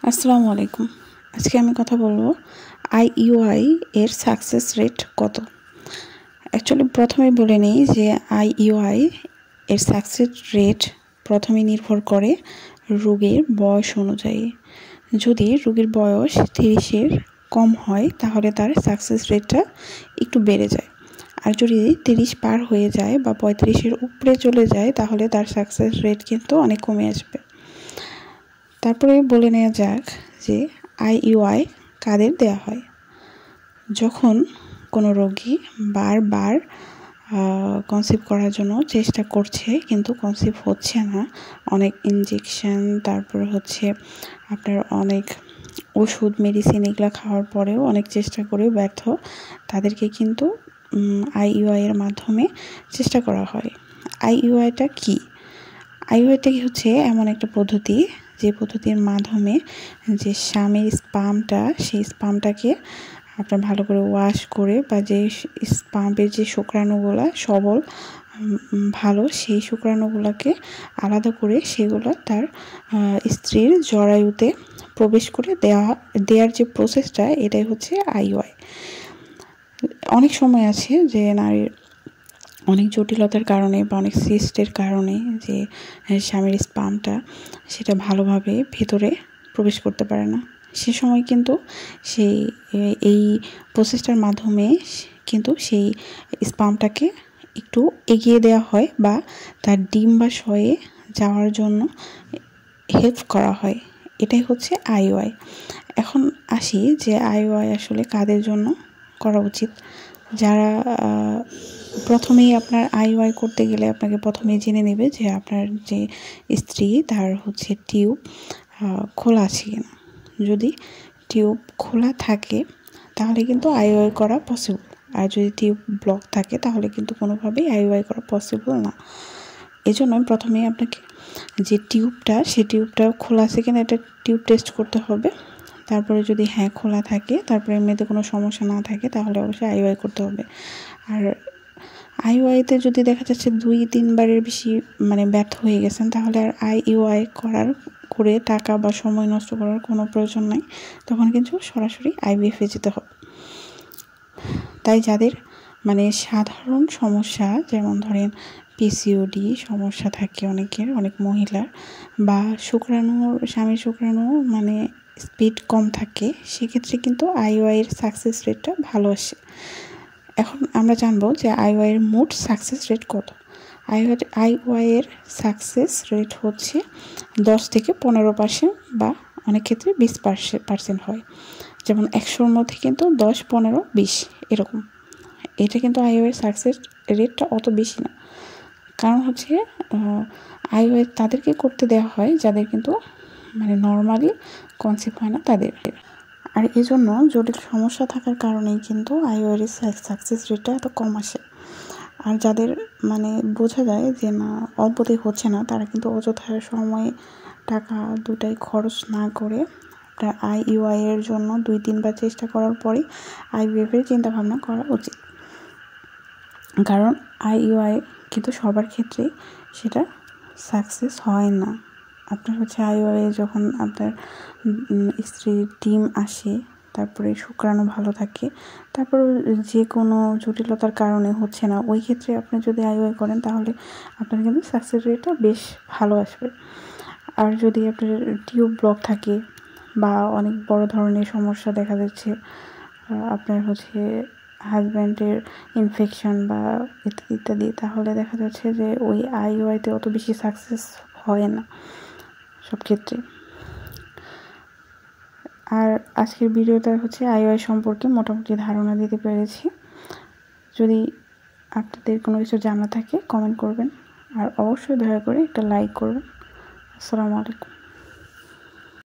আসসালামু আলাইকুম। আজকে আমি কথা বলবো আইইউআই এর সাকসেস রেট কত। অ্যাকচুয়ালি প্রথমেই বলে নিই যে আইইউআই এর সাকসেস রেট প্রথমে নির্ভর করে রোগীর বয়স অনুযায়ী। যদি রোগীর বয়স 30-এর কম হয় তাহলে তার সাকসেস রেটটা একটু বেড়ে যায়, আর যদি 30 পার হয়ে যায় বা 35-এর উপরে চলে যায় তাহলে তার সাকসেস রেট কিন্তু অনেক কমে আসবে। তারপরে বলে নেওয়া যাক যে আইইউআই কাদের দেওয়া হয়। যখন কোনো রোগী বারবার কনসিভ করার জন্য চেষ্টা করছে কিন্তু কনসিভ হচ্ছে না, অনেক ইনজেকশন, তারপর হচ্ছে আপনার অনেক ওষুধ মেডিসিন এগুলো খাওয়ার পরেও অনেক চেষ্টা করেও ব্যর্থ, তাদেরকে কিন্তু আইইউআই এর মাধ্যমে চেষ্টা করা হয়। আইইউআইটা কি? আইইউআইটা হচ্ছে এমন একটা পদ্ধতি যে পদ্ধতির মাধ্যমে যে স্বামীর স্পামটা, সেই স্পামটাকে আপনার ভালো করে ওয়াশ করে বা যে স্পামের যে শুক্রাণুগুলো সবল ভালো, সেই শুক্রাণুগুলোকে আলাদা করে সেগুলো তার স্ত্রীর জরায়ুতে প্রবেশ করে দেওয়ার যে প্রসেসটা, এটাই হচ্ছে আইইউআই। অনেক সময় আছে যে নারীর অনেক জটিলতার কারণে বা অনেক সিস্টের কারণে যে স্বামীর স্পামটা সেটা ভালোভাবে ভেতরে প্রবেশ করতে পারে না, সে সময় কিন্তু এই প্রসেসটার মাধ্যমে কিন্তু সেই স্পামটাকে একটু এগিয়ে দেওয়া হয় বা তার ডিম্বাশয়ে যাওয়ার জন্য হেল্প করা হয়। এটাই হচ্ছে আইইউআই। এখন আসি যে আইইউআই আসলে কাদের জন্য করা উচিত। যারা প্রথমেই আপনার আইইউআই করতে গেলে আপনাকে প্রথমেই জেনে নেবে যে আপনার যে স্ত্রী তার হচ্ছে টিউব খোলা আছে কিনা। যদি টিউব খোলা থাকে তাহলে কিন্তু আইইউআই করা পসিবল, আর যদি টিউব ব্লক থাকে তাহলে কিন্তু কোনোভাবেই আইইউআই করা পসিবল না। এই জন্য প্রথমেই আপনাকে যে টিউবটা, সেই টিউবটা খোলা আছে কিনা এটা টিউব টেস্ট করতে হবে। তারপরে যদি হ্যাঁ খোলা থাকে, তারপরে এমনিতে কোনো সমস্যা না থাকে তাহলে অবশ্যই আইইউআই করতে হবে। আর আইইউআইতে যদি দেখা যাচ্ছে 2-3 বারের বেশি ব্যর্থ হয়ে গেছেন তাহলে আর আইইউআই করে টাকা বা সময় নষ্ট করার কোনো প্রয়োজন নাই, তখন কিন্তু সরাসরি আইভিএফে যেতে হবে। তাই যাদের সাধারণ সমস্যা, যেমন ধরেন পিসিওডি সমস্যা থাকে অনেক মহিলার, বা স্বামীর শুক্রাণু স্পিড কম থাকে, সেক্ষেত্রে কিন্তু আইইউআই এর সাকসেস রেটটা ভালো আসে। এখন আমরা জানবো যে আইইউআই এর মোট সাকসেস রেট কত। আইইউআই এর সাকসেস রেট হচ্ছে 10-15% বা অনেক ক্ষেত্রে 20% হয়। যেমন 100-র মধ্যে কিন্তু 10, 15, 20 এরকম। এটা কিন্তু আইইউআই এর সাকসেস রেটটা অত বেশি না, কারণ হচ্ছে আইইউআই তাদেরকে করতে দেওয়া হয় যাদের কিন্তু নর্মালি কনসিভ হয় না তাদের। আর এই জন্য জটিল সমস্যা থাকার কারণেই কিন্তু আইইউআই এর সাকসেস রেটটা এত কম আসে। আর যাদের বোঝা যায় যে না অল্পতেই হচ্ছে না, তারা কিন্তু অযথা সময় টাকা দুটাই খরচ না করে আপনার আইইউআই এর জন্য 2-3 বার চেষ্টা করার পরেই আইভিএফ এর চিন্তা ভাবনা করা উচিত। কারণ আইইউআই কিন্তু সবার ক্ষেত্রে সেটা সাকসেস হয় না। আপনার হচ্ছে আইইউআই যখন আপনার স্ত্রীর ডিম আসে, তারপরে শুক্রাণু ভালো থাকে, তারপর যে কোনো জটিলতার কারণে হচ্ছে না, ওই ক্ষেত্রে আপনি যদি আইইউআই করেন তাহলে আপনার কিন্তু সাকসেস রেটটা বেশ ভালো আসবে। আর যদি আপনার টিউব ব্লক থাকে বা অনেক বড় ধরনের সমস্যা দেখা যাচ্ছে, আপনার হচ্ছে হাজব্যান্ডের ইনফেকশন বা ইত্যাদি, তাহলে দেখা যাচ্ছে যে ওই আইইউআইতে অত বেশি সাকসেস হয় না সব ক্ষেত্রে। আর আজকের ভিডিওটা হচ্ছে আইইউআই সম্পর্কে মোটামুটি ধারণা দিতে পেরেছি। যদি আপনাদের কোনো কিছু জানা থাকে কমেন্ট করবেন, আর অবশ্যই দয়া করে একটা লাইক করবেন। আসসালামু আলাইকুম।